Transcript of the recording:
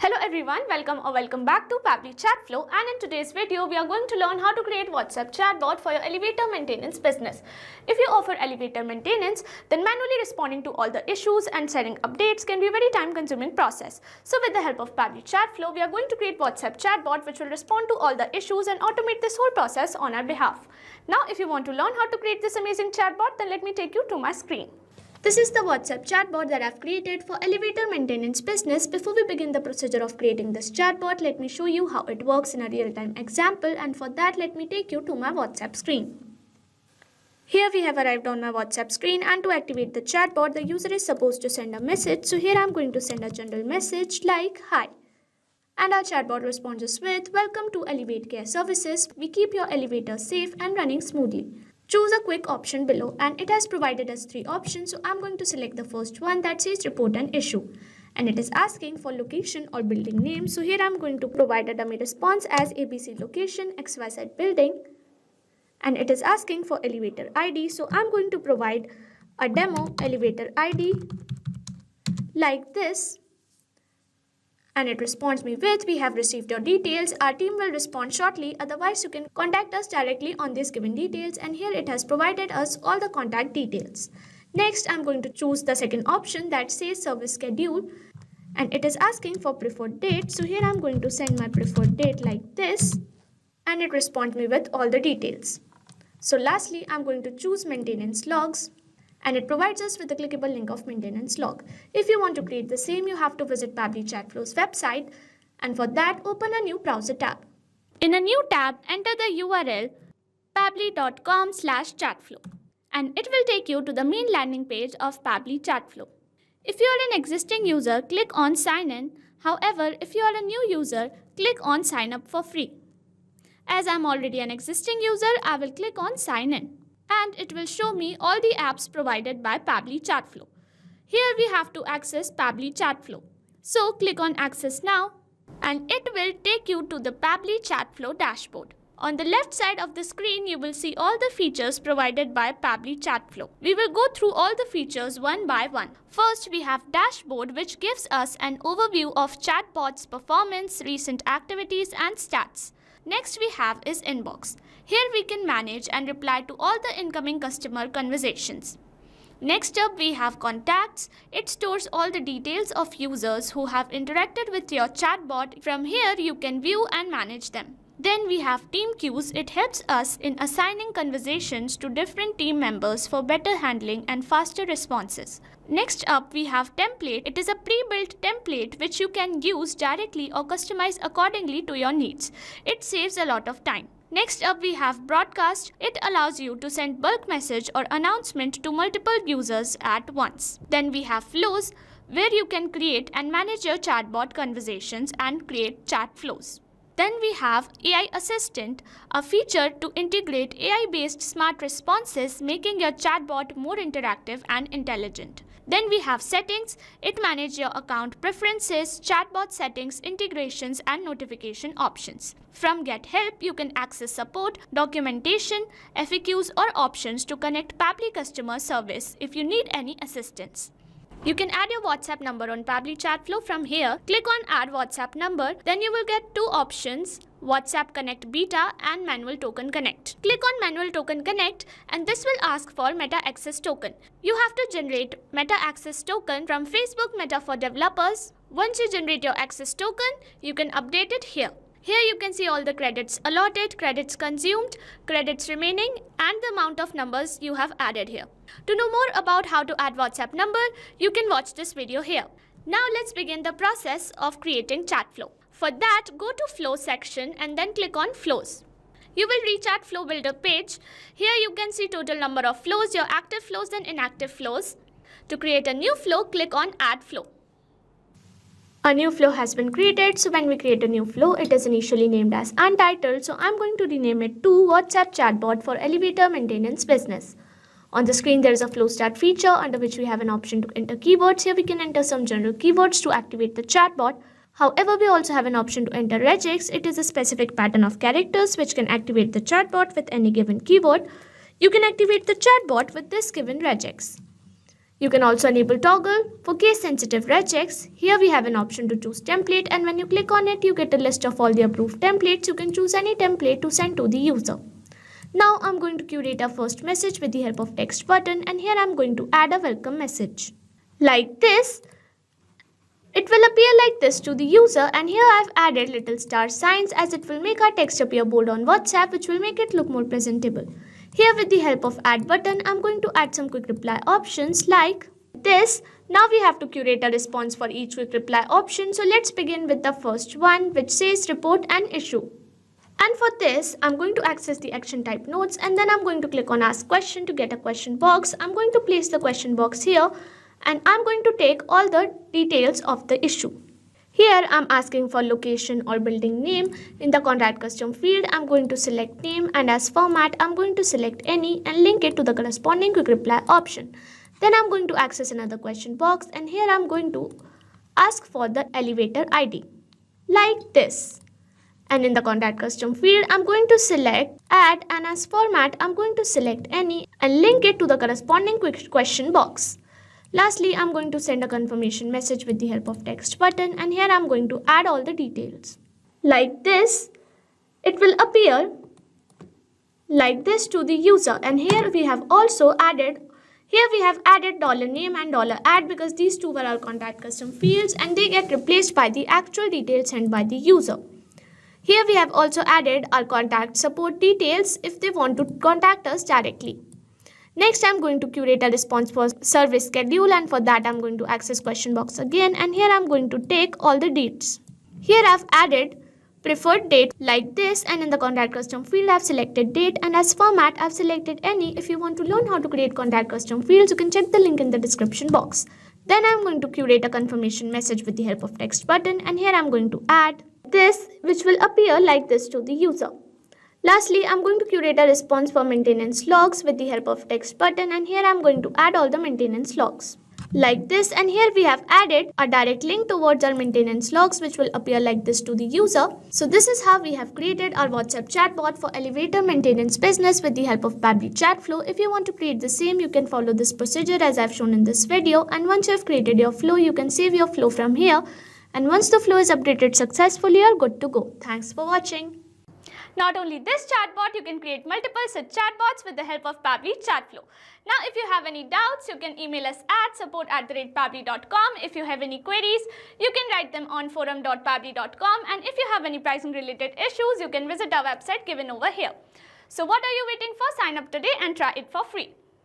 Hello everyone, welcome back to Pabbly Chatflow, and in today's video we are going to learn how to create WhatsApp chatbot for your elevator maintenance business. If you offer elevator maintenance, then manually responding to all the issues and sending updates can be a very time-consuming process. So with the help of Pabbly Chatflow, we are going to create WhatsApp chatbot which will respond to all the issues and automate this whole process on our behalf. Now if you want to learn how to create this amazing chatbot, then let me take you to my screen. This is the WhatsApp chatbot that I've created for elevator maintenance business. Before we begin the procedure of creating this chatbot, let me show you how it works in a real-time example, and for that let me take you to my WhatsApp screen. Here we have arrived on my WhatsApp screen, and to activate the chatbot, the user is supposed to send a message. So here I'm going to send a general message like hi. And our chatbot responds us with, welcome to Elevate Care Services. We keep your elevator safe and running smoothly. Choose a quick option below, and it has provided us 3 options, so I'm going to select the first one that says report an issue, and it is asking for location or building name. So here I'm going to provide a dummy response as ABC location XYZ building, and it is asking for elevator ID, so I'm going to provide a demo elevator ID like this. And it responds me with, we have received your details. Our team will respond shortly. Otherwise, you can contact us directly on these given details. And here it has provided us all the contact details. Next, I'm going to choose the second option that says service schedule. And it is asking for preferred date. So here I'm going to send my preferred date like this. And it responds me with all the details. So lastly, I'm going to choose maintenance logs. And it provides us with a clickable link of maintenance log. If you want to create the same, you have to visit Pabbly Chatflow's website, and for that, open a new browser tab. In a new tab, enter the URL pabbly.com/chatflow, and it will take you to the main landing page of Pabbly Chatflow. If you are an existing user, click on sign in. However, if you are a new user, click on sign up for free. As I am already an existing user, I will click on sign in. And it will show me all the apps provided by Pabbly Chatflow. Here we have to access Pabbly Chatflow. So click on Access Now, and it will take you to the Pabbly Chatflow dashboard. On the left side of the screen, you will see all the features provided by Pabbly Chatflow. We will go through all the features one by one. First, we have Dashboard, which gives us an overview of chatbot's performance, recent activities, and stats. Next we have is Inbox. Here we can manage and reply to all the incoming customer conversations. Next up we have Contacts. It stores all the details of users who have interacted with your chatbot. From here you can view and manage them. Then we have Team Queues. It helps us in assigning conversations to different team members for better handling and faster responses. Next up we have Template. It is a pre-built template which you can use directly or customize accordingly to your needs. It saves a lot of time. Next up we have Broadcast. It allows you to send bulk message or announcement to multiple users at once. Then we have Flows, where you can create and manage your chatbot conversations and create chat flows. Then we have AI Assistant, a feature to integrate AI-based smart responses, making your chatbot more interactive and intelligent. Then we have Settings. It manages your account preferences, chatbot settings, integrations, and notification options. From Get Help, you can access support, documentation, FAQs, or options to connect Pabbly customer service if you need any assistance. You can add your WhatsApp number on Pabbly Chatflow from here. Click on Add WhatsApp Number. Then you will get 2 options, WhatsApp Connect Beta and Manual Token Connect. Click on Manual Token Connect, and this will ask for Meta Access Token. You have to generate Meta Access Token from Facebook Meta for Developers. Once you generate your access token, you can update it here. Here you can see all the credits allotted, credits consumed, credits remaining, and the amount of numbers you have added here. To know more about how to add WhatsApp number, you can watch this video here. Now let's begin the process of creating Chatflow. For that, go to Flow section and then click on Flows. You will reach Chatflow Builder page. Here you can see total number of flows, your active flows and inactive flows. To create a new flow, click on Add Flow. A new flow has been created, so when we create a new flow, it is initially named as Untitled, so I'm going to rename it to WhatsApp Chatbot for Elevator Maintenance Business. On the screen, there is a flow start feature under which we have an option to enter keywords. Here we can enter some general keywords to activate the chatbot. However, we also have an option to enter regex. It is a specific pattern of characters which can activate the chatbot with any given keyword. You can activate the chatbot with this given regex. You can also enable toggle for case-sensitive regexes. Here we have an option to choose template, and when you click on it, you get a list of all the approved templates. You can choose any template to send to the user. Now I'm going to curate a first message with the help of text button, and here I'm going to add a welcome message. Like this, it will appear like this to the user, and here I've added little star signs as it will make our text appear bold on WhatsApp, which will make it look more presentable. Here with the help of add button, I'm going to add some quick reply options like this. Now we have to curate a response for each quick reply option. So let's begin with the first one, which says report an issue. And for this, I'm going to access the action type nodes, and then I'm going to click on ask question to get a question box. I'm going to place the question box here, and I'm going to take all the details of the issue. Here I'm asking for location or building name. In the contact custom field, I'm going to select name, and as format, I'm going to select any and link it to the corresponding quick reply option. Then I'm going to access another question box, and here I'm going to ask for the elevator ID like this. And in the contact custom field, I'm going to select add, and as format, I'm going to select any and link it to the corresponding quick question box. Lastly, I'm going to send a confirmation message with the help of text button, and here I'm going to add all the details. Like this, it will appear like this to the user, and here we have also added $name and $ad because these two were our contact custom fields and they get replaced by the actual details sent by the user. Here we have also added our contact support details if they want to contact us directly. Next, I'm going to curate a response for service schedule, and for that I'm going to access question box again, and here I'm going to take all the dates. Here I've added preferred date like this, and in the contact custom field I've selected date, and as format I've selected any. If you want to learn how to create contact custom fields, you can check the link in the description box. Then I'm going to curate a confirmation message with the help of text button, and here I'm going to add this, which will appear like this to the user. Lastly, I'm going to curate a response for maintenance logs with the help of text button, and here I'm going to add all the maintenance logs like this, and here we have added a direct link towards our maintenance logs, which will appear like this to the user. So this is how we have created our WhatsApp chatbot for elevator maintenance business with the help of Pabbly Chatflow. If you want to create the same, you can follow this procedure as I've shown in this video, and once you have created your flow, you can save your flow from here, and once the flow is updated successfully, you're good to go. Thanks for watching. Not only this chatbot, you can create multiple such chatbots with the help of Pabbly Chatflow. Now, if you have any doubts, you can email us at support@pabbly.com. If you have any queries, you can write them on forum.pabbly.com. And if you have any pricing related issues, you can visit our website given over here. So what are you waiting for? Sign up today and try it for free.